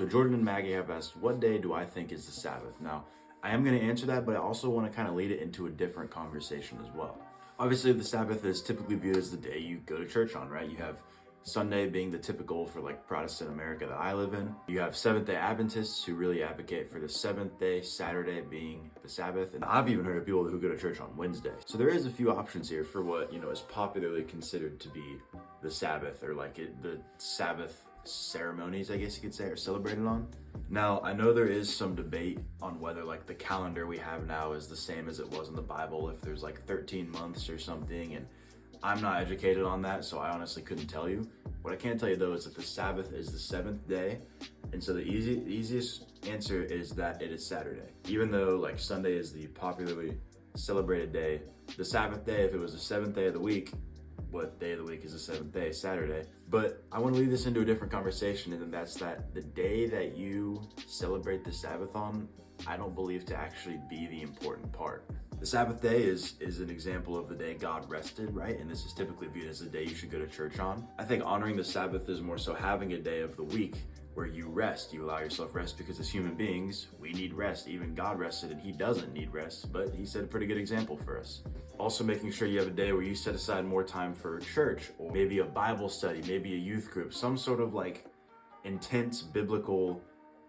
So Jordan and Maggie have asked, what day do I think is the Sabbath? Now, I am going to answer that, but I also want to kind of lead it into a different conversation as well. Obviously, the Sabbath is typically viewed as the day you go to church on, right? You have Sunday being the typical for like Protestant America that I live in. You have Seventh-day Adventists who really advocate for the seventh day, Saturday being the Sabbath. And I've even heard of people who go to church on Wednesday. So there is a few options here for what, is popularly considered to be the Sabbath, or like the Sabbath ceremonies, I guess you could say, are celebrated on. Now, I know there is some debate on whether like the calendar we have now is the same as it was in the Bible, if there's like 13 months or something, and I'm not educated on that, so I honestly couldn't tell you. What I can tell you though is that the Sabbath is the seventh day, and so the easiest answer is that it is Saturday. Even though like Sunday is the popularly celebrated day, the Sabbath day, if it was the seventh day of the week, what day of the week is the seventh day? Saturday. But I want to lead this into a different conversation, and that's that the day that you celebrate the Sabbath on, I don't believe to actually be the important part. The Sabbath day is an example of the day God rested, right? And this is typically viewed as the day you should go to church on. I think honoring the Sabbath is more so having a day of the week where you rest. You allow yourself rest, because as human beings, we need rest. Even God rested and he doesn't need rest, but he set a pretty good example for us. Also making sure you have a day where you set aside more time for church, or maybe a Bible study, maybe a youth group, some sort of like intense biblical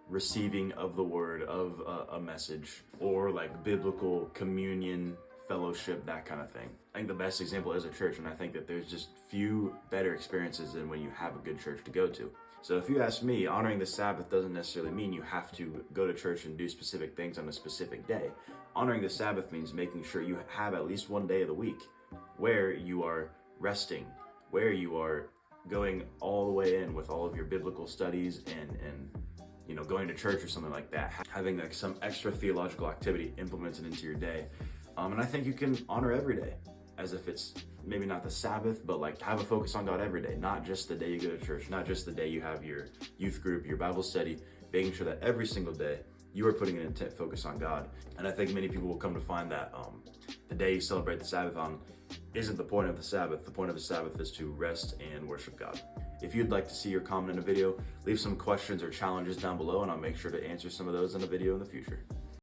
receiving of the word, of a message, or like biblical communion, fellowship, that kind of thing. I think the best example is a church, and I think that there's just few better experiences than when you have a good church to go to. So if you ask me, honoring the Sabbath doesn't necessarily mean you have to go to church and do specific things on a specific day. Honoring the Sabbath means making sure you have at least one day of the week where you are resting, where you are going all the way in with all of your biblical studies and going to church or something like that, having like some extra theological activity implemented into your day. And I think you can honor every day as if it's maybe not the Sabbath, but like have a focus on God every day, not just the day you go to church, not just the day you have your youth group, your Bible study, making sure that every single day you are putting an intent focus on God. And I think many people will come to find that the day you celebrate the Sabbath on isn't the point of the Sabbath. The point of the Sabbath is to rest and worship God. If you'd like to see your comment in a video, leave some questions or challenges down below, and I'll make sure to answer some of those in a video in the future.